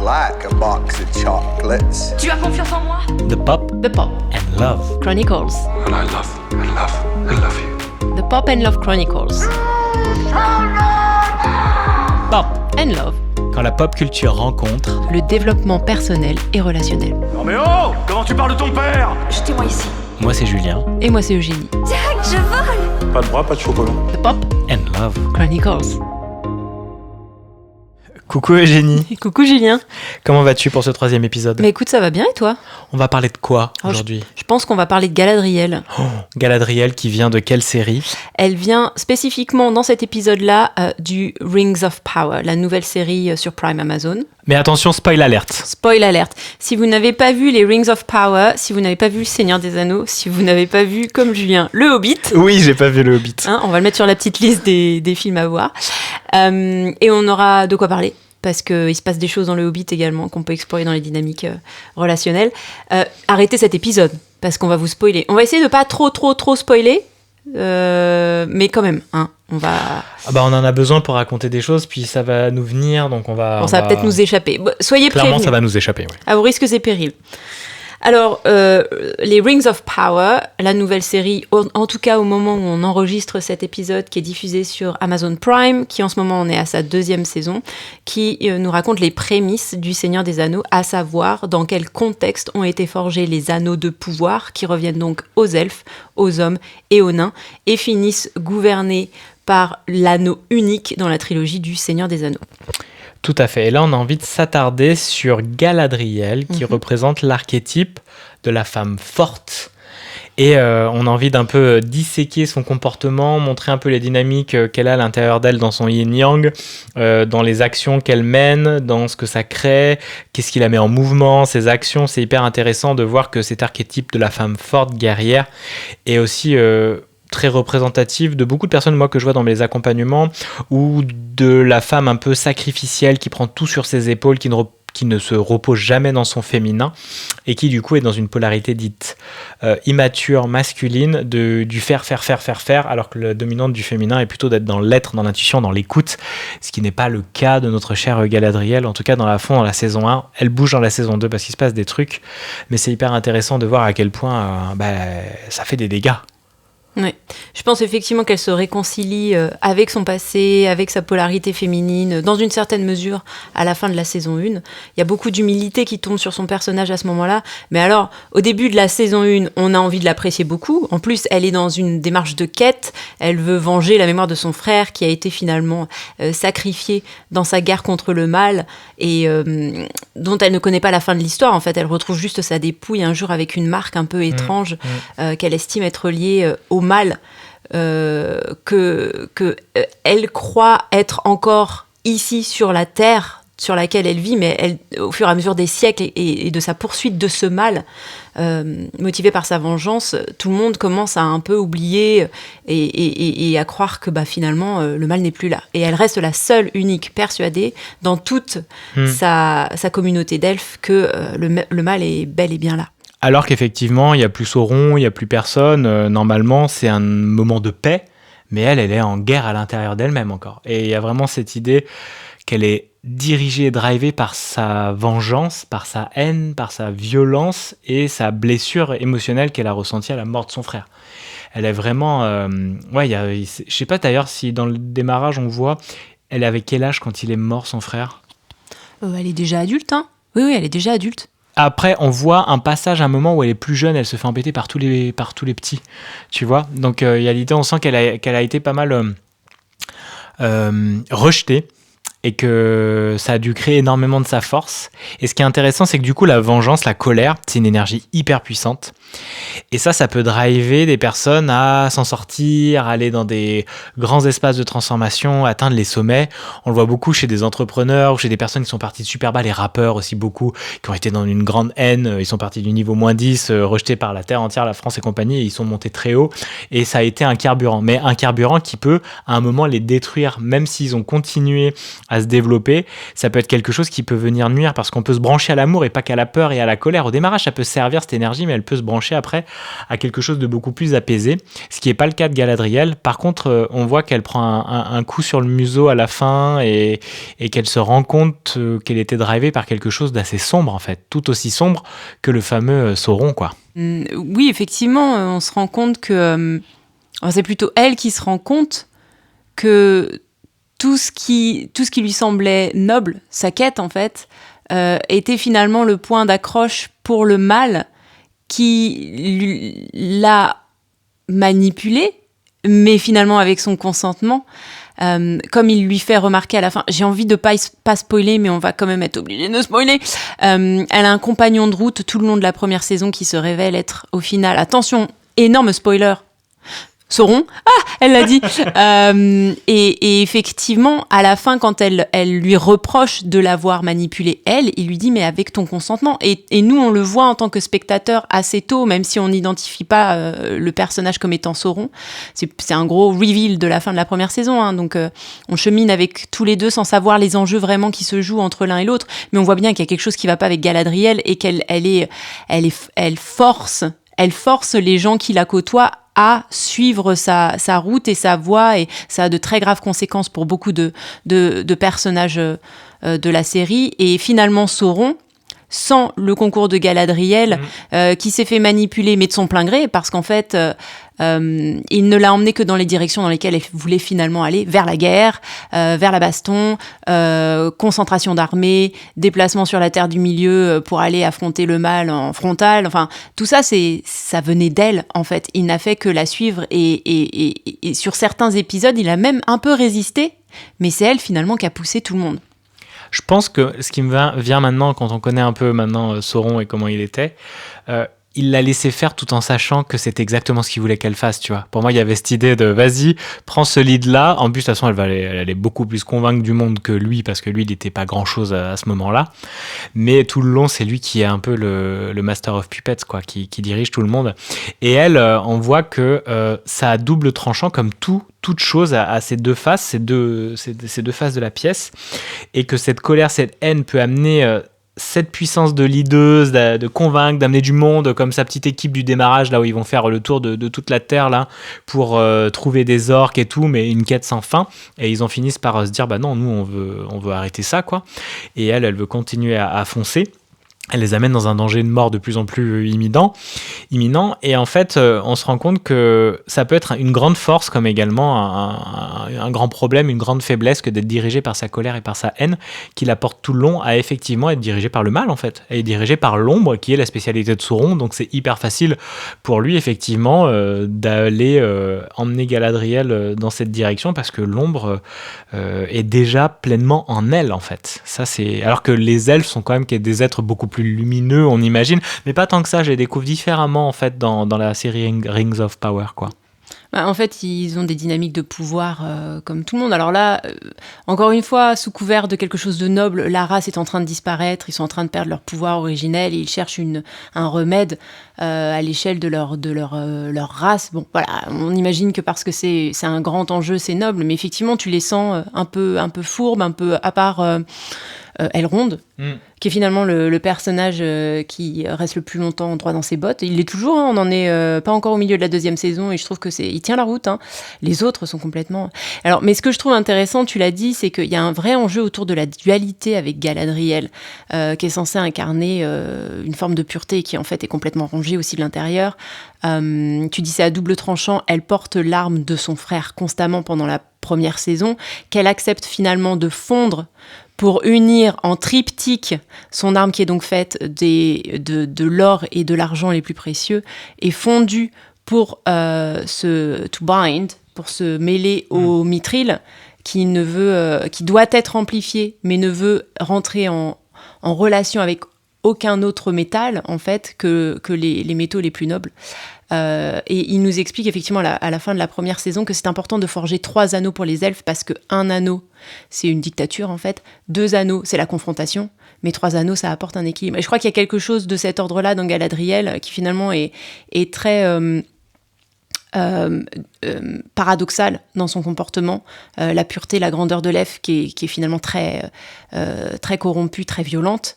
like a box of chocolates. Tu as confiance en moi? The Pop The Pop and Love. Chronicles. And I love you. The Pop and Love Chronicles. Pop. And Love. Quand la pop culture rencontre Le développement personnel et relationnel. Non mais oh! Comment tu parles de ton père? Jetez-moi ici. Moi c'est Julien. Et moi c'est Eugénie. Jack, je vole! Pas de bras, pas de chocolat. The Pop And Love. Chronicles. Coucou Eugénie, Coucou Julien. comment vas-tu pour ce 3e épisode? Mais écoute, ça va bien et toi? On va parler de quoi Oh, aujourd'hui? Je pense qu'on va parler de Galadriel. Galadriel qui vient de quelle série? Elle vient spécifiquement dans cet épisode-là du Rings of Power, la nouvelle série sur Prime Amazon. Mais attention, spoil alert. Spoil alert. Si vous n'avez pas vu les Rings of Power, si vous n'avez pas vu Le Seigneur des Anneaux, si vous n'avez pas vu, comme Julien, Le Hobbit, Oui, j'ai pas vu le Hobbit. on va le mettre sur la petite liste des films à voir. Et on aura de quoi parler. Parce qu'il se passe des choses dans le Hobbit également qu'on peut explorer dans les dynamiques relationnelles. Arrêtez cet épisode, parce qu'on va vous spoiler. On va essayer de pas trop spoiler, mais quand même, on va... On en a besoin pour raconter des choses, puis ça va nous venir, donc on va... Bon, ça va peut-être nous échapper. Soyez Clairement, prévenus, ça va nous échapper, oui. à vos risques et périls. Alors, les Rings of Power, la nouvelle série, en tout cas au moment où on enregistre cet épisode qui est diffusé sur Amazon Prime, qui en ce moment on est à sa 2e saison, qui nous raconte les prémices du Seigneur des Anneaux, à savoir dans quel contexte ont été forgés les anneaux de pouvoir qui reviennent donc aux elfes, aux hommes et aux nains, et finissent gouvernés par l'anneau unique dans la trilogie du Seigneur des Anneaux. Tout à fait. Et là, on a envie de s'attarder sur Galadriel, qui représente l'archétype de la femme forte. Et on a envie d'un peu disséquer son comportement, montrer un peu les dynamiques qu'elle a à l'intérieur d'elle dans son yin-yang, dans les actions qu'elle mène, dans ce que ça crée, qu'est-ce qui la met en mouvement, ses actions. C'est hyper intéressant de voir que cet archétype de la femme forte, guerrière, est aussi... très représentative de beaucoup de personnes, moi, que je vois dans mes accompagnements, ou de la femme un peu sacrificielle qui prend tout sur ses épaules, qui ne se repose jamais dans son féminin, et qui, du coup, est dans une polarité dite immature, masculine, du faire, alors que la dominante du féminin est plutôt d'être dans l'être, dans l'intuition, dans l'écoute, ce qui n'est pas le cas de notre chère Galadriel, en tout cas dans la saison 1. Elle bouge dans la saison 2 parce qu'il se passe des trucs, mais c'est hyper intéressant de voir à quel point ça fait des dégâts. Oui, je pense effectivement qu'elle se réconcilie avec son passé, avec sa polarité féminine, dans une certaine mesure, à la fin de la saison 1. Il y a beaucoup d'humilité qui tombe sur son personnage à ce moment-là. Mais alors, au début de la saison 1, on a envie de l'apprécier beaucoup. En plus, elle est dans une démarche de quête. Elle veut venger la mémoire de son frère qui a été finalement sacrifié dans sa guerre contre le mal et dont elle ne connaît pas la fin de l'histoire. En fait, elle retrouve juste sa dépouille un jour avec une marque un peu étrange qu'elle estime être liée au mal que elle croit être encore ici sur la terre sur laquelle elle vit, mais au fur et à mesure des siècles et de sa poursuite de ce mal, motivée par sa vengeance, tout le monde commence à un peu oublier et à croire que finalement le mal n'est plus là. Et elle reste la seule, unique, persuadée dans toute sa communauté d'elfes que le mal est bel et bien là. Alors qu'effectivement, il n'y a plus Sauron, il n'y a plus personne. Normalement, c'est un moment de paix, mais elle est en guerre à l'intérieur d'elle-même encore. Et il y a vraiment cette idée qu'elle est dirigée et drivée par sa vengeance, par sa haine, par sa violence et sa blessure émotionnelle qu'elle a ressentie à la mort de son frère. Elle est vraiment... je sais pas d'ailleurs si dans le démarrage, on voit, elle est avec quel âge quand il est mort, son frère ? Elle est déjà adulte, hein ? Oui, elle est déjà adulte. Après, on voit un passage, un moment où elle est plus jeune, elle se fait embêter par tous les petits, tu vois. Donc, il y a l'idée, on sent qu'elle a été pas mal rejetée et que ça a dû créer énormément de sa force. Et ce qui est intéressant, c'est que du coup, la vengeance, la colère, c'est une énergie hyper puissante. Et ça peut driver des personnes à s'en sortir, aller dans des grands espaces de transformation, atteindre les sommets. On le voit beaucoup chez des entrepreneurs ou chez des personnes qui sont parties de super bas, les rappeurs aussi beaucoup, qui ont été dans une grande haine. Ils sont partis du niveau -10, rejetés par la terre entière, la France et compagnie, et ils sont montés très haut. Et ça a été un carburant. Mais un carburant qui peut, à un moment, les détruire, même s'ils ont continué à se développer, ça peut être quelque chose qui peut venir nuire parce qu'on peut se brancher à l'amour et pas qu'à la peur et à la colère. Au démarrage, ça peut servir cette énergie, mais elle peut se brancher après à quelque chose de beaucoup plus apaisé, ce qui n'est pas le cas de Galadriel. Par contre, on voit qu'elle prend un coup sur le museau à la fin et qu'elle se rend compte qu'elle était drivée par quelque chose d'assez sombre en fait, tout aussi sombre que le fameux Sauron, quoi. Oui, effectivement, on se rend compte que... c'est plutôt elle qui se rend compte que tout ce qui lui semblait noble, sa quête en fait, était finalement le point d'accroche pour le mal qui l'a manipulée, mais finalement avec son consentement. Comme il lui fait remarquer à la fin, j'ai envie de pas spoiler, mais on va quand même être obligé de spoiler. Elle a un compagnon de route tout le long de la première saison qui se révèle être au final, attention, énorme spoiler, Sauron. Elle l'a dit. Et effectivement, à la fin, quand elle lui reproche de l'avoir manipulé, il lui dit, mais avec ton consentement. Et nous, on le voit en tant que spectateur assez tôt, même si on n'identifie pas le personnage comme étant Sauron. C'est un gros reveal de la fin de la première saison. Hein, donc, on chemine avec tous les deux sans savoir les enjeux vraiment qui se jouent entre l'un et l'autre. Mais on voit bien qu'il y a quelque chose qui ne va pas avec Galadriel et qu'elle force les gens qui la côtoient à suivre sa route et sa voie, et ça a de très graves conséquences pour beaucoup de personnages de la série. Et finalement, Sauron, sans le concours de Galadriel, qui s'est fait manipuler, mais de son plein gré, parce qu'en fait, il ne l'a emmené que dans les directions dans lesquelles elle voulait finalement aller, vers la guerre, vers la baston, concentration d'armées, déplacement sur la Terre du Milieu pour aller affronter le mal en frontal. Enfin, tout ça, ça venait d'elle, en fait. Il n'a fait que la suivre, et sur certains épisodes, il a même un peu résisté, mais c'est elle, finalement, qui a poussé tout le monde. Je pense que ce qui me vient maintenant, quand on connaît un peu maintenant Sauron et comment il était, il l'a laissé faire tout en sachant que c'est exactement ce qu'il voulait qu'elle fasse, tu vois. Pour moi, il y avait cette idée de vas-y, prends ce lead-là. En plus, de toute façon, elle allait beaucoup plus convaincre du monde que lui, parce que lui, il n'était pas grand-chose à ce moment-là. Mais tout le long, c'est lui qui est un peu le master of puppets, quoi, qui dirige tout le monde. Et elle, on voit que ça a double tranchant, comme toute chose a ces deux faces, ces deux faces de la pièce, et que cette colère, cette haine peut amener cette puissance de leaduse, de convaincre, d'amener du monde, comme sa petite équipe du démarrage, là où ils vont faire le tour de toute la Terre, là, pour trouver des orques et tout, mais une quête sans fin. Et ils en finissent par se dire, bah non, nous, on veut arrêter ça, quoi. Et elle veut continuer à foncer. Elle les amène dans un danger de mort de plus en plus imminent. Et en fait, on se rend compte que ça peut être une grande force comme également un grand problème, une grande faiblesse que d'être dirigé par sa colère et par sa haine, qui la porte tout le long à effectivement être dirigé par le mal, en fait. Elle est dirigée par l'ombre, qui est la spécialité de Sauron. Donc c'est hyper facile pour lui, effectivement, d'aller emmener Galadriel dans cette direction, parce que l'ombre est déjà pleinement en elle, en fait. Ça, alors que les elfes sont quand même des êtres beaucoup plus lumineux, on imagine, mais pas tant que ça. Je les découvre différemment, en fait, dans la série Rings of Power, quoi. En fait, ils ont des dynamiques de pouvoir comme tout le monde. Alors là, encore une fois, sous couvert de quelque chose de noble, la race est en train de disparaître, ils sont en train de perdre leur pouvoir originel et ils cherchent un remède à l'échelle de leur race. Bon, voilà, on imagine que parce que c'est un grand enjeu, c'est noble, mais effectivement, tu les sens un peu fourbes, un peu à part Elrond, qui est finalement le personnage qui reste le plus longtemps droit dans ses bottes. Il l'est toujours, hein, on n'en est pas encore au milieu de la 2e saison, et je trouve il tient la route. Hein. Les autres sont complètement... Alors, mais ce que je trouve intéressant, tu l'as dit, c'est qu'il y a un vrai enjeu autour de la dualité avec Galadriel, qui est censée incarner une forme de pureté qui en fait est complètement rongée aussi de l'intérieur. Tu dis c'est à double tranchant, elle porte l'arme de son frère constamment pendant la première saison, qu'elle accepte finalement de fondre pour unir en triptyque son arme, qui est donc faite de l'or et de l'argent les plus précieux, et fondue pour to bind, pour se mêler au mithril, qui doit être amplifié, mais ne veut rentrer en relation avec aucun autre métal, en fait, que les métaux les plus nobles. Et il nous explique effectivement à la fin de la première saison que c'est important de forger 3 anneaux pour les elfes, parce que 1 anneau, c'est une dictature en fait, 2 anneaux, c'est la confrontation, mais 3 anneaux, ça apporte un équilibre. Et je crois qu'il y a quelque chose de cet ordre-là dans Galadriel qui finalement est très paradoxal dans son comportement, la pureté, la grandeur de l'Ève qui est finalement très corrompue, très violente,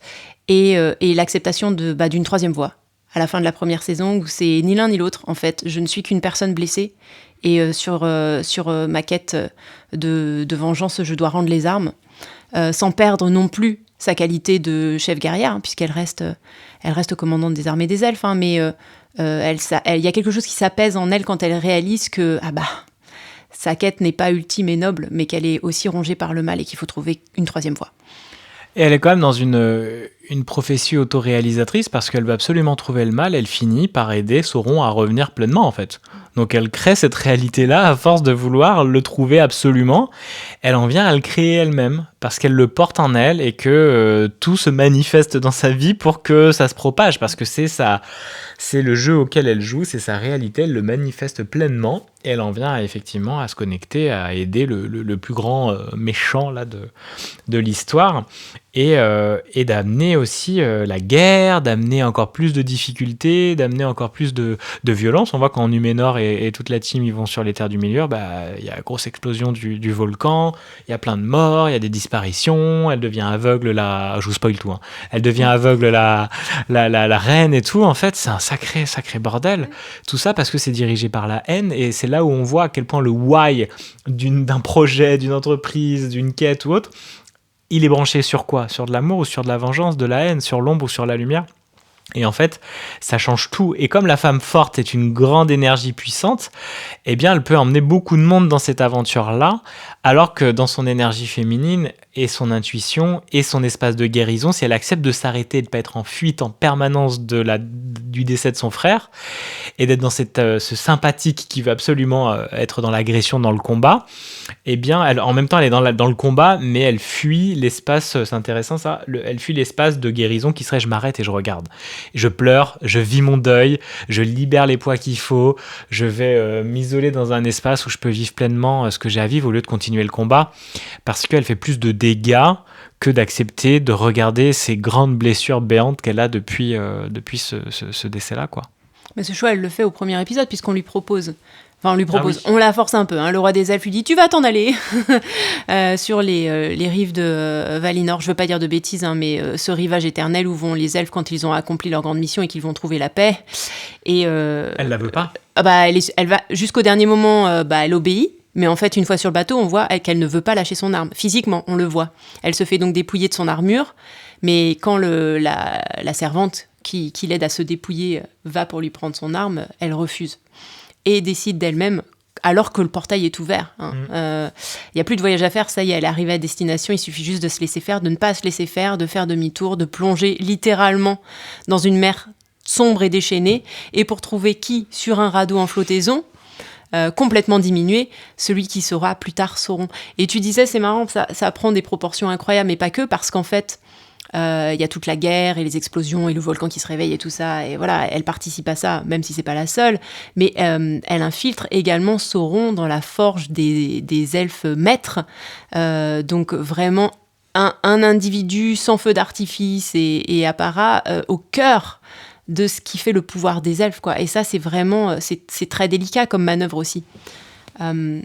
et l'acceptation d'une troisième voie à la fin de la première saison où c'est ni l'un ni l'autre en fait. Je ne suis qu'une personne blessée et sur ma quête de vengeance, je dois rendre les armes sans perdre non plus sa qualité de chef guerrière, hein, puisqu'elle reste commandante des armées des elfes, hein, mais il y a quelque chose qui s'apaise en elle quand elle réalise que sa quête n'est pas ultime et noble, mais qu'elle est aussi rongée par le mal et qu'il faut trouver une troisième voie. Et elle est quand même dans une prophétie autoréalisatrice parce qu'elle veut absolument trouver le mal. Elle finit par aider Sauron à revenir pleinement, en fait. Donc elle crée cette réalité-là à force de vouloir le trouver absolument. Elle en vient à le créer elle-même parce qu'elle le porte en elle et que tout se manifeste dans sa vie pour que ça se propage. Parce que c'est le jeu auquel elle joue, c'est sa réalité, elle le manifeste pleinement. Et elle en vient effectivement à se connecter, à aider le plus grand méchant là, de l'histoire. Et d'amener aussi la guerre, d'amener encore plus de difficultés, d'amener encore plus de violence. On voit quand Numénor et toute la team ils vont sur les terres du milieu, il y a grosse explosion du volcan, il y a plein de morts, il y a des disparitions, elle devient aveugle, je vous spoil tout, hein. Elle devient aveugle la reine et tout. En fait, c'est un sacré bordel. Tout ça parce que c'est dirigé par la haine, et c'est là où on voit à quel point le why d'un projet, d'une entreprise, d'une quête ou autre, il est branché sur quoi ? Sur de l'amour ou sur de la vengeance, de la haine, sur l'ombre ou sur la lumière ? Et en fait, ça change tout. Et comme la femme forte est une grande énergie puissante, eh bien, elle peut emmener beaucoup de monde dans cette aventure-là, alors que dans son énergie féminine et son intuition et son espace de guérison, si elle accepte de s'arrêter et de ne pas être en fuite en permanence du décès de son frère, et d'être dans ce sympathique qui veut absolument être dans l'agression, dans le combat, eh bien, en même temps, elle est dans le combat, mais elle fuit l'espace, c'est intéressant ça, elle fuit l'espace de guérison qui serait je m'arrête et je regarde. Je pleure, je vis mon deuil, je libère les poids qu'il faut, je vais m'isoler dans un espace où je peux vivre pleinement ce que j'ai à vivre au lieu de continuer le combat, parce qu'elle fait plus de dégâts que d'accepter de regarder ces grandes blessures béantes qu'elle a depuis ce décès-là, quoi. Mais ce choix, elle le fait au premier épisode, puisqu'on lui propose. Enfin, on lui propose. Ah oui. On la force un peu. Hein. Le roi des elfes lui dit « Tu vas t'en aller !» sur les rives de Valinor. Je veux pas dire de bêtises, hein, mais ce rivage éternel où vont les elfes quand ils ont accompli leur grande mission et qu'ils vont trouver la paix. Et, elle la veut pas. Elle va jusqu'au dernier moment, elle obéit. Mais en fait, une fois sur le bateau, on voit qu'elle ne veut pas lâcher son arme. Physiquement, on le voit. Elle se fait donc dépouiller de son armure. Mais quand la servante qui l'aide à se dépouiller va pour lui prendre son arme, elle refuse. Et décide d'elle-même, alors que le portail est ouvert. Il n'y a plus de voyage à faire, ça y est, elle est arrivée à destination, il suffit juste de se laisser faire, de ne pas se laisser faire, de faire demi-tour, de plonger littéralement dans une mer sombre et déchaînée, et pour trouver qui, sur un radeau en flottaison, complètement diminué, celui qui sera plus tard Sauron. Et tu disais, c'est marrant, ça prend des proportions incroyables, mais pas que, parce qu'en fait, y a toute la guerre et les explosions et le volcan qui se réveille et tout ça, et voilà, elle participe à ça, même si c'est pas la seule, mais elle infiltre également Sauron dans la forge des elfes maîtres, donc vraiment un individu sans feu d'artifice et apparat au cœur de ce qui fait le pouvoir des elfes, quoi. Et ça, c'est vraiment, c'est très délicat comme manœuvre aussi.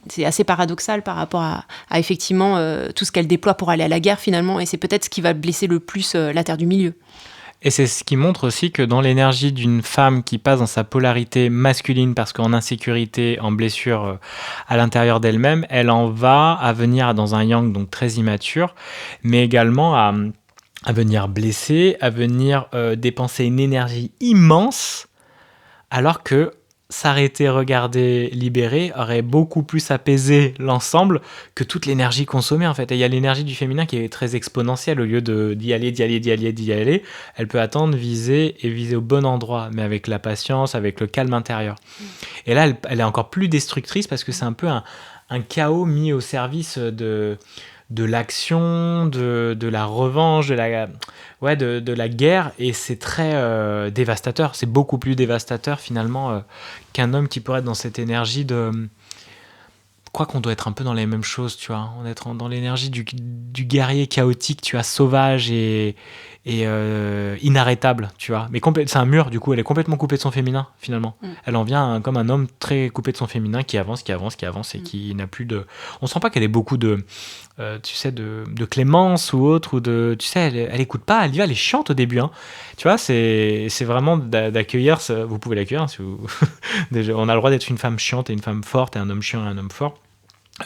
C'est assez paradoxal par rapport à effectivement tout ce qu'elle déploie pour aller à la guerre finalement, et c'est peut-être ce qui va blesser le plus la Terre du Milieu. Et c'est ce qui montre aussi que dans l'énergie d'une femme qui passe dans sa polarité masculine, parce qu'en insécurité, en blessure à l'intérieur d'elle-même, elle en va à venir dans un yang donc très immature, mais également à venir blesser, à venir dépenser une énergie immense, alors que s'arrêter, regarder, libérer aurait beaucoup plus apaisé l'ensemble que toute l'énergie consommée en fait. Et il y a l'énergie du féminin qui est très exponentielle. Au lieu d'y aller, elle peut attendre, viser au bon endroit, mais avec la patience, avec le calme intérieur. Et là, elle est encore plus destructrice parce que c'est un peu un chaos mis au service de l'action, de la revanche, de la guerre, et c'est très dévastateur. C'est beaucoup plus dévastateur finalement qu'un homme qui pourrait être dans cette énergie de crois qu'on doit être un peu dans les mêmes choses, tu vois. On est dans l'énergie du guerrier chaotique, tu vois, sauvage et inarrêtable, tu vois. Mais c'est un mur, du coup, elle est complètement coupée de son féminin, finalement. Elle en vient comme un homme très coupé de son féminin qui avance et qui n'a plus de... On sent pas qu'elle ait beaucoup de... tu sais, de clémence ou autre, ou de... Tu sais, elle écoute pas, elle y va, elle est chiante au début, hein. Tu vois, c'est vraiment d'accueillir... Vous pouvez l'accueillir, hein, si vous... Déjà, on a le droit d'être une femme chiante et une femme forte, et un homme chiant et un homme fort.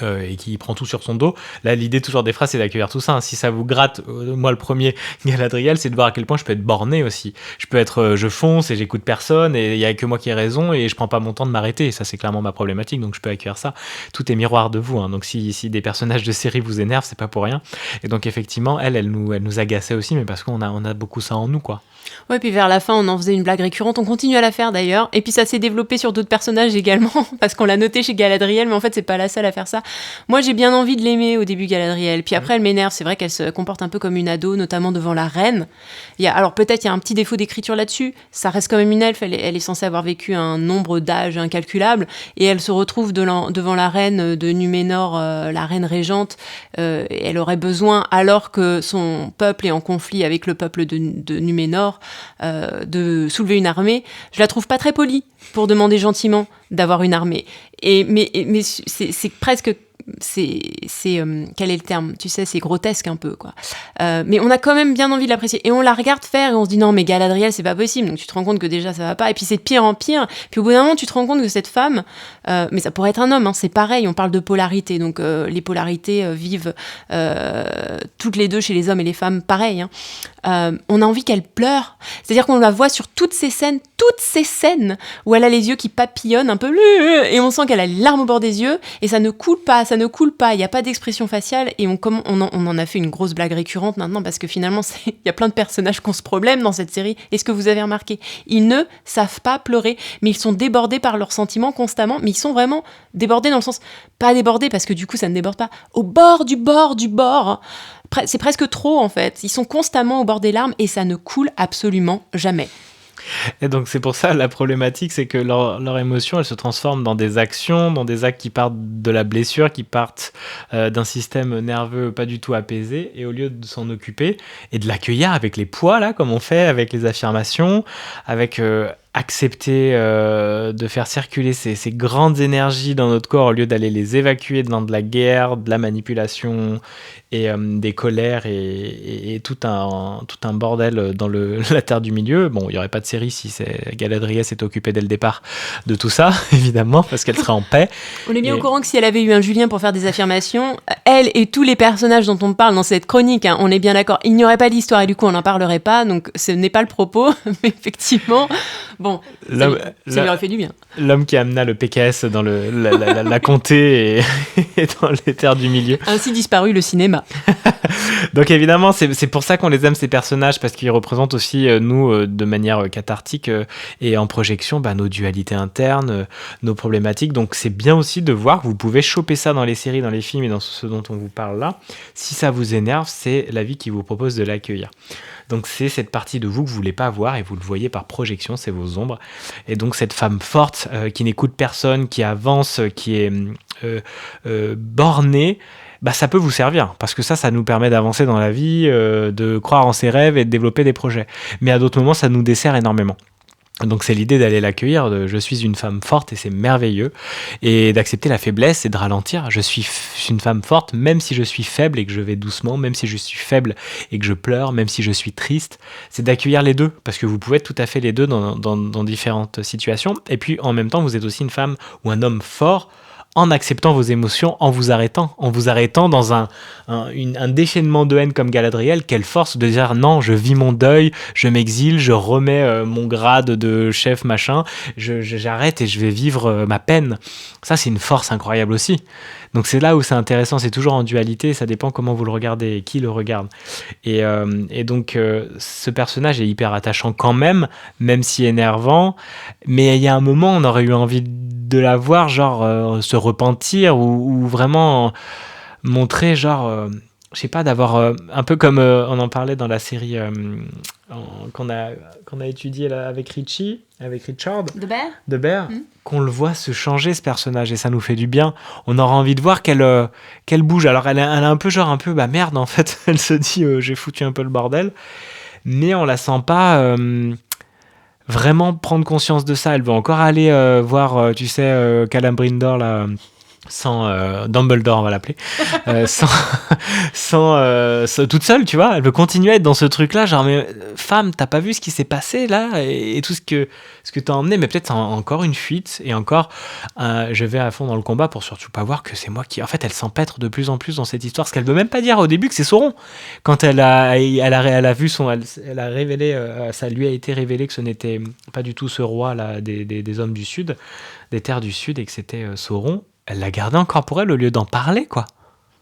Et qui prend tout sur son dos. Là, l'idée toujours des phrases, c'est d'accueillir tout ça, hein. Si ça vous gratte, moi le premier, Galadriel, c'est de voir à quel point je peux être borné aussi. Je peux être, je fonce et j'écoute personne et il y a que moi qui ai raison et je prends pas mon temps de m'arrêter. Ça, c'est clairement ma problématique, donc je peux accueillir ça. Tout est miroir de vous, hein. Donc si des personnages de série vous énervent, c'est pas pour rien. Et donc effectivement, elle nous agaçait aussi, mais parce qu'on a beaucoup ça en nous, quoi. Ouais, puis vers la fin, on en faisait une blague récurrente. On continue à la faire d'ailleurs. Et puis ça s'est développé sur d'autres personnages également, parce qu'on l'a noté chez Galadriel, mais en fait, c'est pas la seule à faire ça. Moi, j'ai bien envie de l'aimer au début, Galadriel. Puis après, elle m'énerve. C'est vrai qu'elle se comporte un peu comme une ado, notamment devant la reine. Alors peut-être il y a un petit défaut d'écriture là-dessus. Ça reste quand même une elfe. Elle est censée avoir vécu un nombre d'âges incalculable. Et elle se retrouve devant la reine de Numénor, la reine régente. Et elle aurait besoin, alors que son peuple est en conflit avec le peuple de Numénor, de soulever une armée. Je la trouve pas très polie pour demander gentiment d'avoir une armée. Mais c'est presque... quel est le terme, tu sais, c'est grotesque un peu, quoi. Mais on a quand même bien envie de l'apprécier et on la regarde faire et on se dit non mais Galadriel c'est pas possible, donc tu te rends compte que déjà ça va pas et puis c'est de pire en pire, puis au bout d'un moment tu te rends compte que cette femme, mais ça pourrait être un homme, hein, c'est pareil, on parle de polarité, donc les polarités vivent toutes les deux chez les hommes et les femmes pareil, hein. On a envie qu'elle pleure, c'est-à-dire qu'on la voit sur toutes ces scènes où elle a les yeux qui papillonnent un peu et on sent qu'elle a les larmes au bord des yeux et ça ne coule pas, il n'y a pas d'expression faciale et on en a fait une grosse blague récurrente maintenant parce que finalement il y a plein de personnages qui ont ce problème dans cette série. Est-ce que vous avez remarqué, ils ne savent pas pleurer, mais ils sont débordés par leurs sentiments constamment, mais ils sont vraiment débordés dans le sens, pas débordés parce que du coup ça ne déborde pas, au bord du bord, c'est presque trop en fait, ils sont constamment au bord des larmes et ça ne coule absolument jamais. Et donc c'est pour ça la problématique, c'est que leur émotion, elle se transforme dans des actions, dans des actes qui partent de la blessure, qui partent d'un système nerveux pas du tout apaisé, et au lieu de s'en occuper et de l'accueillir avec les poids là, comme on fait avec les affirmations, avec accepter de faire circuler ces grandes énergies dans notre corps au lieu d'aller les évacuer dans de la guerre, de la manipulation et des colères et tout un bordel dans la terre du milieu. Bon, il n'y aurait pas de série si Galadriel s'était occupée dès le départ de tout ça, évidemment, parce qu'elle serait en paix. On est bien au courant que si elle avait eu un Julien pour faire des affirmations, elle et tous les personnages dont on parle dans cette chronique, hein, on est bien d'accord, il n'y aurait pas d'histoire et du coup on n'en parlerait pas, donc ce n'est pas le propos, mais effectivement... Bon, ça lui aurait fait du bien. L'homme qui amena le PKS dans la comté et dans les terres du milieu. Ainsi disparu le cinéma. Donc évidemment, c'est pour ça qu'on les aime, ces personnages, parce qu'ils représentent aussi, nous, de manière cathartique et en projection, nos dualités internes, nos problématiques. Donc c'est bien aussi de voir que vous pouvez choper ça dans les séries, dans les films et dans ce dont on vous parle là. Si ça vous énerve, c'est la vie qui vous propose de l'accueillir. Donc c'est cette partie de vous que vous ne voulez pas voir et vous le voyez par projection, c'est vos ombres. Et donc cette femme forte qui n'écoute personne, qui avance, qui est bornée, ça peut vous servir parce que ça nous permet d'avancer dans la vie, de croire en ses rêves et de développer des projets. Mais à d'autres moments, ça nous dessert énormément. Donc c'est l'idée d'aller l'accueillir, je suis une femme forte et c'est merveilleux, et d'accepter la faiblesse et de ralentir. Je suis une femme forte même si je suis faible et que je vais doucement, même si je suis faible et que je pleure, même si je suis triste. C'est d'accueillir les deux, parce que vous pouvez être tout à fait les deux dans différentes situations, et puis en même temps vous êtes aussi une femme ou un homme fort en acceptant vos émotions, en vous arrêtant dans un déchaînement de haine comme Galadriel, quelle force de dire non, je vis mon deuil, je m'exile, je remets mon grade de chef machin, j'arrête et je vais vivre ma peine. Ça, c'est une force incroyable aussi. Donc c'est là où c'est intéressant, c'est toujours en dualité, ça dépend comment vous le regardez et qui le regarde. Et donc ce personnage est hyper attachant quand même si énervant, mais il y a un moment on aurait eu envie de la voir se repentir ou vraiment montrer je sais pas, d'avoir un peu comme on en parlait dans la série qu'on a étudiée là, avec Richard, De Bear de Bear, qu'on le voit se changer ce personnage et ça nous fait du bien. On aura envie de voir qu'elle bouge. Alors elle a un peu merde en fait, elle se dit j'ai foutu un peu le bordel, mais on la sent pas vraiment prendre conscience de ça. Elle veut encore aller voir, Celebrimbor là. Sans Dumbledore, on va l'appeler, sans toute seule, tu vois. Elle veut continuer à être dans ce truc-là, genre, mais femme, t'as pas vu ce qui s'est passé là et tout ce que t'as emmené, mais peut-être encore une fuite et encore, je vais à fond dans le combat pour surtout pas voir que c'est moi qui. En fait, elle s'empêtre de plus en plus dans cette histoire, ce qu'elle veut même pas dire au début que c'est Sauron. Quand elle a vu elle a révélé, ça lui a été révélé que ce n'était pas du tout ce roi là des hommes du Sud, des terres du Sud, et que c'était Sauron. Elle l'a gardé encore pour elle au lieu d'en parler, quoi.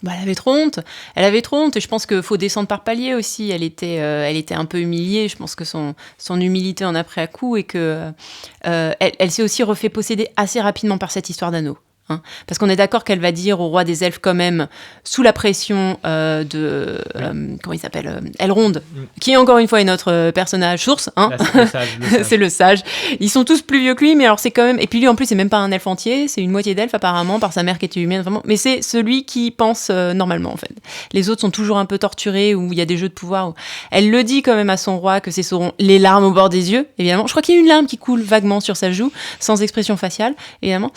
Bah, elle avait trop honte. Elle avait trop honte. Et je pense qu'il faut descendre par palier aussi. Elle était un peu humiliée. Je pense que son humilité en a pris à coup et que elle s'est aussi refait posséder assez rapidement par cette histoire d'anneau. Hein, parce qu'on est d'accord qu'elle va dire au roi des elfes quand même, sous la pression comment il s'appelle, Elrond, qui encore une fois est notre personnage source. Hein. Là, c'est le sage. C'est le sage. Ils sont tous plus vieux que lui, mais alors c'est quand même. Et puis lui en plus c'est même pas un elfe entier, c'est une moitié d'elfe apparemment par sa mère qui était humaine vraiment. Mais c'est celui qui pense normalement en fait. Les autres sont toujours un peu torturés ou il y a des jeux de pouvoir. Elle le dit quand même à son roi que c'est Sauron, les larmes au bord des yeux évidemment. Je crois qu'il y a une larme qui coule vaguement sur sa joue, sans expression faciale évidemment.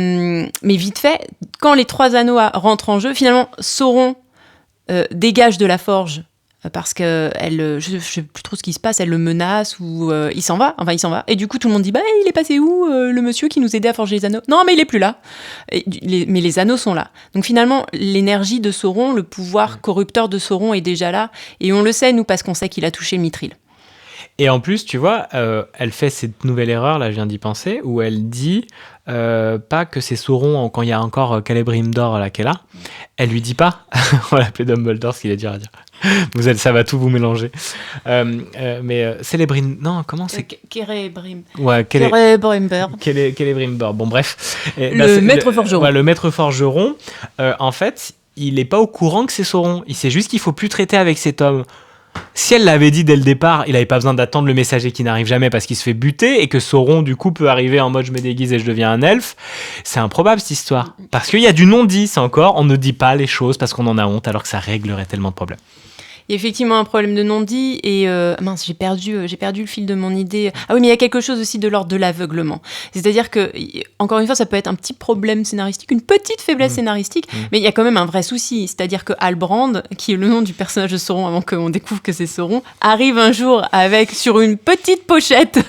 Mais vite fait, quand les 3 anneaux rentrent en jeu, finalement, Sauron dégage de la forge parce que je sais plus trop ce qui se passe, elle le menace ou il s'en va. Et du coup, tout le monde dit il est passé où le monsieur qui nous aidait à forger les anneaux ? Non, mais il est plus là. Mais les anneaux sont là. Donc finalement, l'énergie de Sauron, le pouvoir corrupteur de Sauron est déjà là. Et on le sait, nous, parce qu'on sait qu'il a touché Mithril. Et en plus, tu vois, elle fait cette nouvelle erreur, là, je viens d'y penser, où elle dit pas que c'est Sauron quand il y a encore Celebrimbor là qu'elle a. Elle lui dit pas, on va l'appeler Dumbledore, ce qu'il est dur à dire. Ça va tout vous mélanger. Mais non, comment c'est Celebrimbor. Ouais, Celebrimbor. Bon, bref. Le maître forgeron. Ouais, le maître forgeron, en fait, il est pas au courant que c'est Sauron. Il sait juste qu'il faut plus traiter avec cet homme. Si elle l'avait dit dès le départ, il n'avait pas besoin d'attendre le messager qui n'arrive jamais parce qu'il se fait buter et que Sauron, du coup, peut arriver en mode je me déguise et je deviens un elfe. C'est improbable, cette histoire. Parce qu'il y a du non-dit, c'est encore, on ne dit pas les choses parce qu'on en a honte alors que ça réglerait tellement de problèmes. Il y a effectivement un problème de non-dit et j'ai perdu le fil de mon idée. Ah oui, mais il y a quelque chose aussi de l'ordre de l'aveuglement. C'est-à-dire que, encore une fois, ça peut être un petit problème scénaristique, une petite faiblesse scénaristique, mais il y a quand même un vrai souci. C'est-à-dire que Halbrand, qui est le nom du personnage de Sauron avant qu'on découvre que c'est Sauron, arrive un jour avec, sur une petite pochette,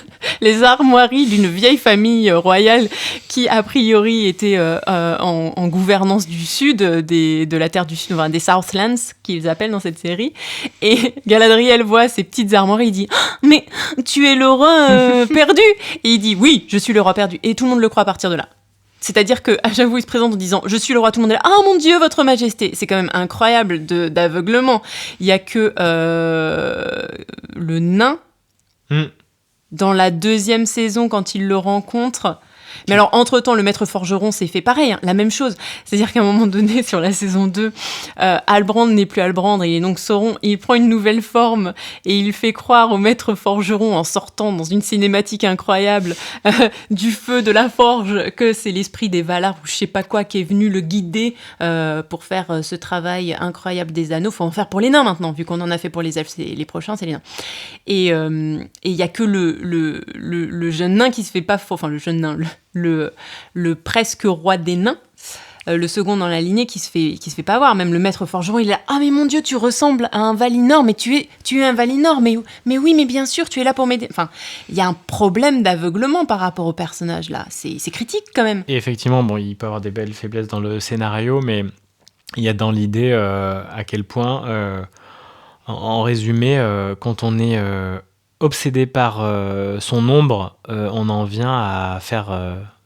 les armoiries d'une vieille famille royale qui, a priori, était en gouvernance du Sud, de la Terre du Sud, enfin, des Southlands, qu'ils appellent dans cette série. Et Galadriel voit ces petites armoiries, il dit « Mais tu es le roi perdu !» Et il dit « Oui, je suis le roi perdu. » Et tout le monde le croit à partir de là. C'est-à-dire qu'à chaque fois, il se présente en disant « Je suis le roi », tout le monde est là « Ah mon Dieu, votre majesté !» C'est quand même incroyable d'aveuglement. Il n'y a que le nain, dans la 2e saison, quand il le rencontre... Mais alors, entre-temps, le maître forgeron s'est fait pareil, hein, la même chose. C'est-à-dire qu'à un moment donné, sur la saison 2, Halbrand n'est plus Halbrand, et il est donc Sauron. Il prend une nouvelle forme et il fait croire au maître forgeron, en sortant dans une cinématique incroyable du feu de la forge, que c'est l'esprit des Valar ou je sais pas quoi qui est venu le guider pour faire ce travail incroyable des anneaux. Faut en faire pour les nains maintenant, vu qu'on en a fait pour les elfes. Les prochains, c'est les nains. Et il y a que le jeune nain qui se fait pas... Enfin, le jeune nain... Le presque roi des nains, le second dans la lignée qui se fait pas voir. Même le maître forgeron, il est là, ah mais mon Dieu, tu ressembles à un Valinor, mais tu es un Valinor, mais oui, mais bien sûr, tu es là pour m'aider. Enfin, il y a un problème d'aveuglement par rapport au personnage là. C'est critique quand même. Et effectivement, bon, il peut y avoir des belles faiblesses dans le scénario, mais il y a dans l'idée à quel point, en résumé, quand on est obsédé par son ombre, on en vient à faire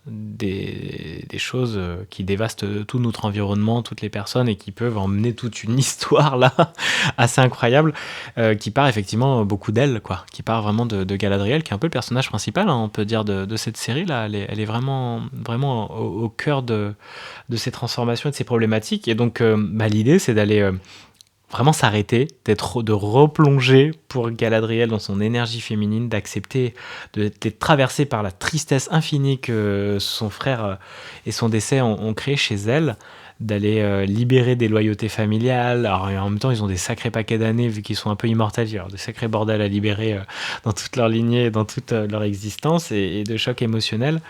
des choses qui dévastent tout notre environnement, toutes les personnes et qui peuvent emmener toute une histoire là assez incroyable qui part effectivement beaucoup d'elle, quoi, qui part vraiment de Galadriel, qui est un peu le personnage principal, hein, on peut dire, de cette série là. Elle est vraiment au cœur de ces transformations et de ces problématiques. Et donc l'idée, c'est d'aller vraiment s'arrêter, de replonger pour Galadriel dans son énergie féminine, d'accepter d'être traversée par la tristesse infinie que son frère et son décès ont créé chez elle, d'aller libérer des loyautés familiales. Alors, en même temps, ils ont des sacrés paquets d'années, vu qu'ils sont un peu immortels, il y a des sacrés bordels à libérer dans toute leur lignée, dans toute leur existence, et de chocs émotionnels.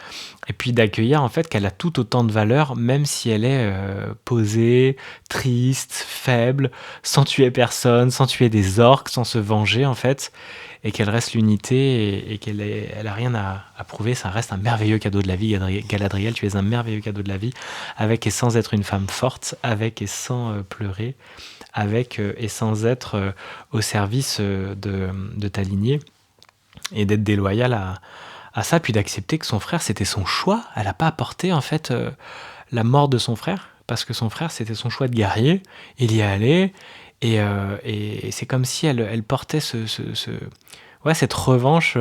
Et puis d'accueillir en fait qu'elle a tout autant de valeur, même si elle est posée, triste, faible, sans tuer personne, sans tuer des orques, sans se venger en fait, et qu'elle reste l'unité et elle a rien à prouver. Ça reste un merveilleux cadeau de la vie, Galadriel, tu es un merveilleux cadeau de la vie, avec et sans être une femme forte, avec et sans pleurer, avec et sans être au service de ta lignée, et d'être déloyale à ça, puis d'accepter que son frère, c'était son choix. Elle n'a pas apporté en fait la mort de son frère, parce que son frère, c'était son choix de guerrier, il y est allé, et c'est comme si elle portait cette revanche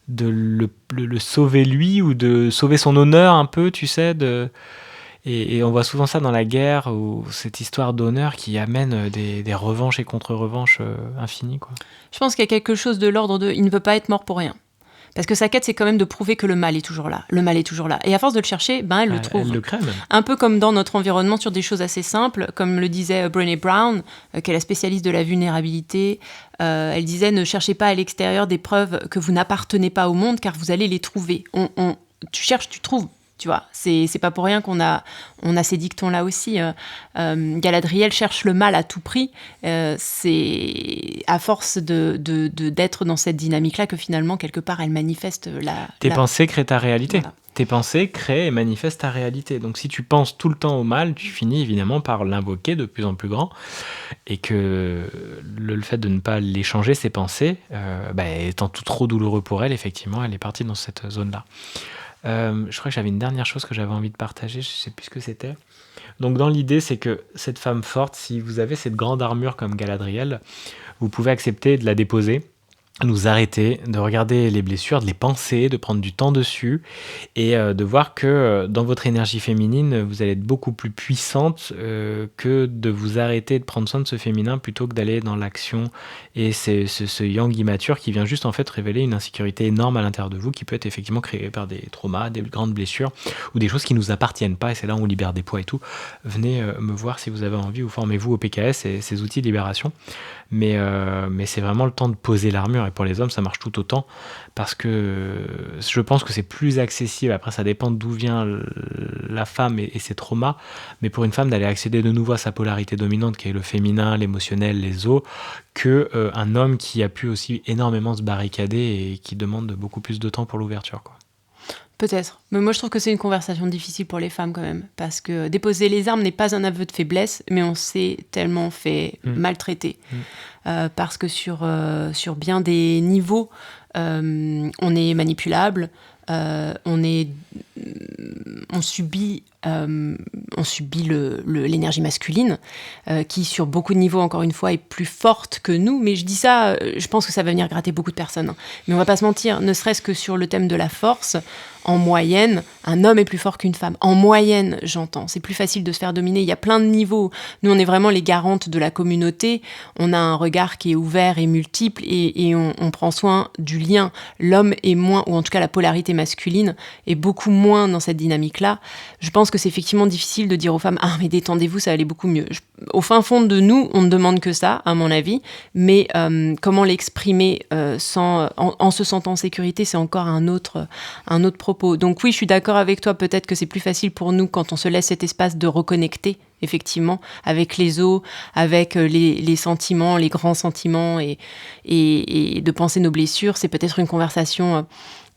de le sauver lui, ou de sauver son honneur un peu, tu sais, et on voit souvent ça dans la guerre, ou cette histoire d'honneur qui amène des revanches et contre-revanches infinies, quoi. Je pense qu'il y a quelque chose de l'ordre de « il ne peut pas être mort pour rien ». Parce que sa quête, c'est quand même de prouver que le mal est toujours là. Le mal est toujours là. Et à force de le chercher, elle le trouve. Elle le crée même. Un peu comme dans notre environnement, sur des choses assez simples, comme le disait Brené Brown, qui est la spécialiste de la vulnérabilité. Elle disait « Ne cherchez pas à l'extérieur des preuves que vous n'appartenez pas au monde, car vous allez les trouver. Tu cherches, tu trouves. » Tu vois, c'est pas pour rien qu'on a ces dictons-là aussi. Galadriel cherche le mal à tout prix. C'est à force d'être dans cette dynamique-là que finalement, quelque part, elle manifeste Tes pensées créent ta réalité. Voilà. Tes pensées créent et manifestent ta réalité. Donc si tu penses tout le temps au mal, tu finis évidemment par l'invoquer de plus en plus grand. Et que le fait de ne pas les changer, ces pensées, étant tout trop douloureux pour elle, effectivement, elle est partie dans cette zone-là. Je crois que j'avais une dernière chose que j'avais envie de partager, je ne sais plus ce que c'était. Donc dans l'idée, c'est que cette femme forte, si vous avez cette grande armure comme Galadriel, vous pouvez accepter de la déposer, de vous arrêter, de regarder les blessures, de les penser, de prendre du temps dessus, et de voir que dans votre énergie féminine, vous allez être beaucoup plus puissante que de vous arrêter de prendre soin de ce féminin, plutôt que d'aller dans l'action et ce yang immature qui vient juste en fait révéler une insécurité énorme à l'intérieur de vous, qui peut être effectivement créée par des traumas, des grandes blessures, ou des choses qui ne nous appartiennent pas, et c'est là où on libère des poids et tout. Venez me voir si vous avez envie, ou formez-vous au PKS et ces outils de libération. Mais c'est vraiment le temps de poser l'armure, et pour les hommes ça marche tout autant, parce que je pense que c'est plus accessible. Après, ça dépend d'où vient la femme et ses traumas, mais pour une femme d'aller accéder de nouveau à sa polarité dominante, qui est le féminin, l'émotionnel, les os, que un homme qui a pu aussi énormément se barricader et qui demande beaucoup plus de temps pour l'ouverture, quoi. Peut-être. Mais moi, je trouve que c'est une conversation difficile pour les femmes quand même. Parce que déposer les armes n'est pas un aveu de faiblesse, mais on s'est tellement fait maltraiter. Parce que sur bien des niveaux, on est manipulable, on subit l'énergie masculine, qui sur beaucoup de niveaux, encore une fois, est plus forte que nous. Mais je dis ça, je pense que ça va venir gratter beaucoup de personnes. Mais on va pas se mentir, ne serait-ce que sur le thème de la force, en moyenne, un homme est plus fort qu'une femme. En moyenne, j'entends. C'est plus facile de se faire dominer. Il y a plein de niveaux. Nous, on est vraiment les garantes de la communauté. On a un regard qui est ouvert et multiple, et on prend soin du lien. L'homme est moins, ou en tout cas la polarité masculine, est beaucoup moins dans cette dynamique-là. Je pense que c'est effectivement difficile de dire aux femmes « Ah, mais détendez-vous, ça va aller beaucoup mieux ». Au fin fond de nous, on ne demande que ça, à mon avis. Mais comment l'exprimer en se sentant en sécurité, c'est encore un autre propos. Donc oui, je suis d'accord avec toi, peut-être que c'est plus facile pour nous quand on se laisse cet espace de reconnecter, effectivement, avec les os, avec les sentiments, les grands sentiments, et de penser nos blessures. C'est peut-être une conversation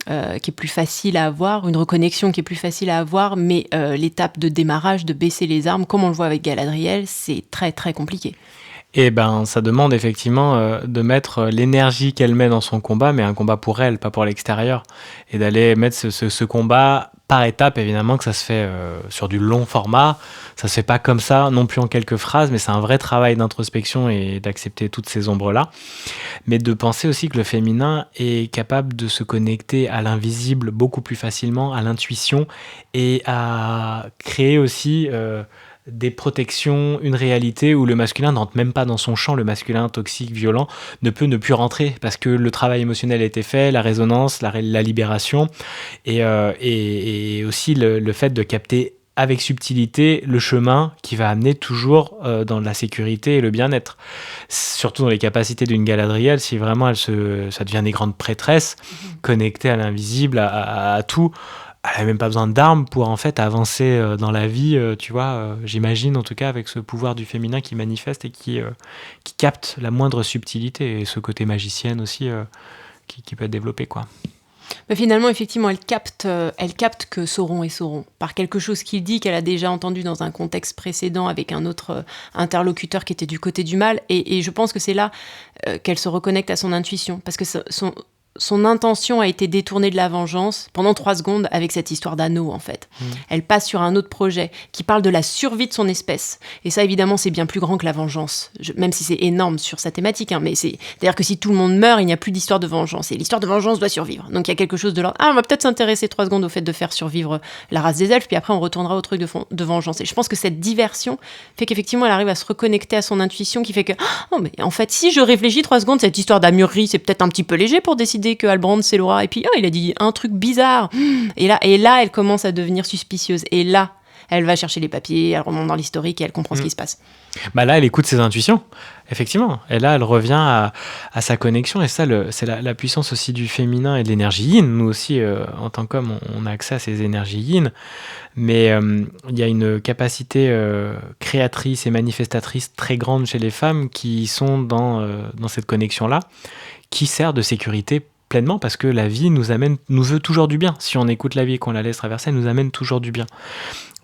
qui est plus facile à avoir, une reconnexion qui est plus facile à avoir, mais l'étape de démarrage, de baisser les armes, comme on le voit avec Galadriel, c'est très très compliqué. Et ça demande effectivement de mettre l'énergie qu'elle met dans son combat, mais un combat pour elle, pas pour l'extérieur, et d'aller mettre ce combat par étapes, évidemment, que ça se fait sur du long format. Ça se fait pas comme ça, non plus en quelques phrases, mais c'est un vrai travail d'introspection et d'accepter toutes ces ombres-là. Mais de penser aussi que le féminin est capable de se connecter à l'invisible beaucoup plus facilement, à l'intuition, et à créer aussi des protections, une réalité où le masculin n'entre même pas dans son champ, le masculin toxique, violent, ne peut ne plus rentrer parce que le travail émotionnel a été fait, la résonance, la libération, et aussi le fait de capter avec subtilité le chemin qui va amener toujours dans la sécurité et le bien-être. Surtout dans les capacités d'une Galadriel, si vraiment ça devient des grandes prêtresses, connectées à l'invisible, à tout. Elle n'a même pas besoin d'armes pour en fait avancer dans la vie, tu vois. J'imagine en tout cas avec ce pouvoir du féminin qui manifeste et qui capte la moindre subtilité et ce côté magicienne aussi qui peut être développé, quoi. Mais finalement, effectivement, elle capte que Sauron est Sauron par quelque chose qu'il dit qu'elle a déjà entendu dans un contexte précédent avec un autre interlocuteur qui était du côté du mal. Et je pense que c'est là qu'elle se reconnecte à son intuition. Parce que son intention a été détournée de la vengeance pendant 3 secondes avec cette histoire d'anneau, en fait. Elle passe sur un autre projet qui parle de la survie de son espèce. Et ça, évidemment, c'est bien plus grand que la vengeance. Même si c'est énorme sur sa thématique. Mais c'est-à-dire que si tout le monde meurt, il n'y a plus d'histoire de vengeance. Et l'histoire de vengeance doit survivre. Donc il y a quelque chose de l'ordre. On va peut-être s'intéresser 3 secondes au fait de faire survivre la race des elfes, puis après on retournera au truc de vengeance. Et je pense que cette diversion fait qu'effectivement, elle arrive à se reconnecter à son intuition qui fait que, mais en fait, si je réfléchis 3 secondes, cette histoire d'Amurri, c'est peut-être un petit peu léger pour décider que Halbrand c'est Laura, et puis il a dit un truc bizarre, et là elle commence à devenir suspicieuse, et là elle va chercher les papiers, elle remonte dans l'historique et elle comprend ce qui se passe. Bah là elle écoute ses intuitions, effectivement, et là elle revient à sa connexion, et ça c'est la puissance aussi du féminin et de l'énergie yin. Nous aussi en tant qu'hommes on a accès à ces énergies yin, mais il y a une capacité créatrice et manifestatrice très grande chez les femmes qui sont dans cette connexion là, qui sert de sécurité pleinement, parce que la vie nous veut toujours du bien. Si on écoute la vie et qu'on la laisse traverser, elle nous amène toujours du bien.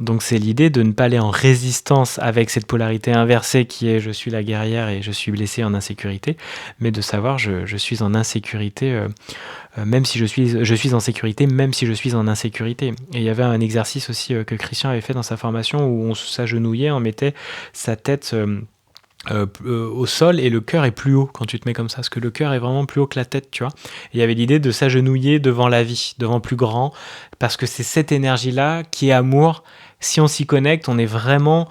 Donc c'est l'idée de ne pas aller en résistance avec cette polarité inversée qui est je suis la guerrière et je suis blessée en insécurité, mais de savoir je suis en insécurité même si je suis en sécurité, même si je suis en insécurité. Et il y avait un exercice aussi que Christian avait fait dans sa formation où on s'agenouillait, on mettait sa tête au sol et le cœur est plus haut quand tu te mets comme ça, parce que le cœur est vraiment plus haut que la tête, tu vois. Et il y avait l'idée de s'agenouiller devant la vie, devant plus grand, parce que c'est cette énergie-là qui est amour. Si on s'y connecte, on est vraiment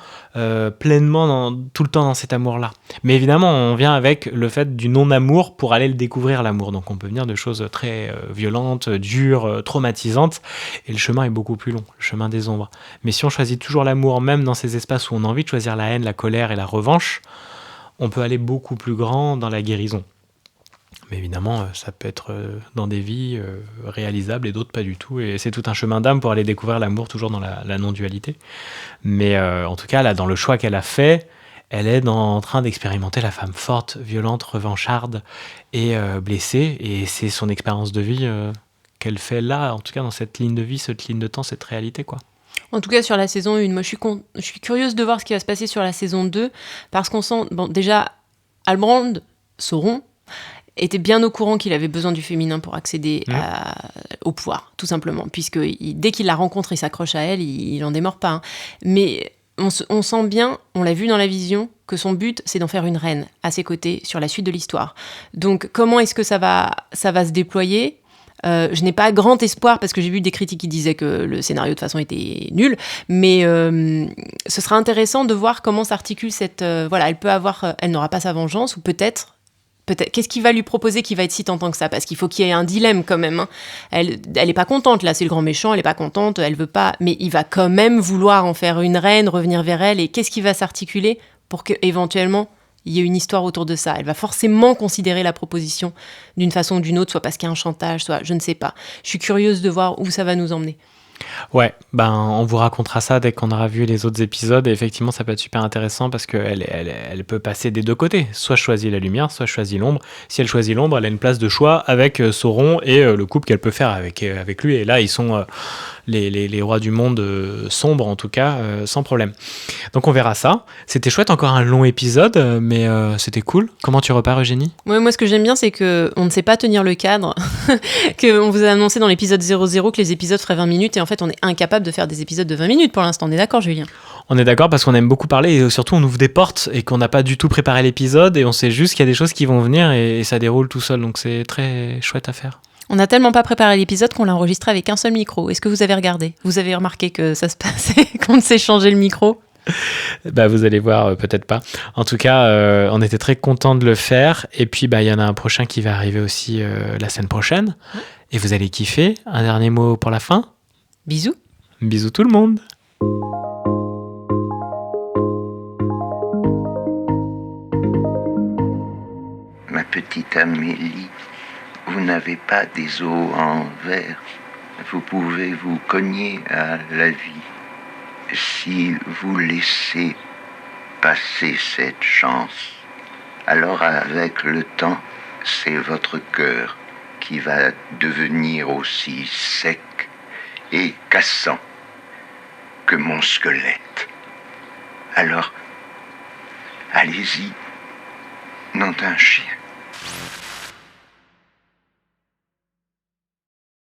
pleinement tout le temps dans cet amour-là. Mais évidemment, on vient avec le fait du non-amour pour aller le découvrir, l'amour. Donc on peut venir de choses très violentes, dures, traumatisantes, et le chemin est beaucoup plus long, le chemin des ombres. Mais si on choisit toujours l'amour, même dans ces espaces où on a envie de choisir la haine, la colère et la revanche, on peut aller beaucoup plus grand dans la guérison. Mais évidemment, ça peut être dans des vies réalisables et d'autres pas du tout. Et c'est tout un chemin d'âme pour aller découvrir l'amour, toujours dans la non-dualité. Mais en tout cas, là, dans le choix qu'elle a fait, elle est en train d'expérimenter la femme forte, violente, revancharde et blessée. Et c'est son expérience de vie qu'elle fait là, en tout cas dans cette ligne de vie, cette ligne de temps, cette réalité, quoi. En tout cas, sur la saison 1, moi je suis curieuse de voir ce qui va se passer sur la saison 2, parce qu'on sent, déjà, Halbrand, Sauron, était bien au courant qu'il avait besoin du féminin pour accéder au pouvoir, tout simplement, puisque dès qu'il la rencontre, il s'accroche à elle, il n'en démord pas. Hein. Mais on sent bien, on l'a vu dans la vision, que son but, c'est d'en faire une reine à ses côtés sur la suite de l'histoire. Donc, comment est-ce que ça va se déployer ? Je n'ai pas grand espoir, parce que j'ai vu des critiques qui disaient que le scénario de toute façon était nul, mais ce sera intéressant de voir comment s'articule cette... elle n'aura pas sa vengeance, ou peut-être, qu'est-ce qu'il va lui proposer qui va être si tentant que ça, parce qu'il faut qu'il y ait un dilemme quand même. Hein. Elle est pas contente, là, c'est le grand méchant, elle est pas contente, elle veut pas, mais il va quand même vouloir en faire une reine, revenir vers elle, et qu'est-ce qui va s'articuler pour que éventuellement il y ait une histoire autour de ça. Elle va forcément considérer la proposition d'une façon ou d'une autre, soit parce qu'il y a un chantage, soit je ne sais pas. Je suis curieuse de voir où ça va nous emmener. Ouais, on vous racontera ça dès qu'on aura vu les autres épisodes, et effectivement ça peut être super intéressant parce qu'elle peut passer des deux côtés, soit choisir la lumière, soit choisir l'ombre. Si elle choisit l'ombre, elle a une place de choix avec Sauron et le couple qu'elle peut faire avec lui, et là ils sont les rois du monde sombres, en tout cas, sans problème. Donc on verra ça. C'était chouette, encore un long épisode, mais c'était cool. Comment tu repars, Eugénie ? Ouais, moi, ce que j'aime bien, c'est qu'on ne sait pas tenir le cadre, qu'on vous a annoncé dans l'épisode 00 que les épisodes feraient 20 minutes, et en fait, on est incapable de faire des épisodes de 20 minutes pour l'instant. On est d'accord, Julien ? On est d'accord parce qu'on aime beaucoup parler et surtout on ouvre des portes et qu'on n'a pas du tout préparé l'épisode et on sait juste qu'il y a des choses qui vont venir et ça déroule tout seul, donc c'est très chouette à faire. On n'a tellement pas préparé l'épisode qu'on l'a enregistré avec un seul micro. Est-ce que vous avez regardé ? Vous avez remarqué que ça se passait, qu'on s'est changé le micro ? Bah, vous allez voir, peut-être pas. En tout cas, on était très contents de le faire. Et puis, bah, y en a un prochain qui va arriver aussi la semaine prochaine. Et vous allez kiffer. Un dernier mot pour la fin ? Bisous. Bisous tout le monde. Ma petite Amélie, vous n'avez pas des os en verre. Vous pouvez vous cogner à la vie. Si vous laissez passer cette chance, alors avec le temps, c'est votre cœur qui va devenir aussi sec et cassant que mon squelette. Alors, allez-y, nom d'un chien.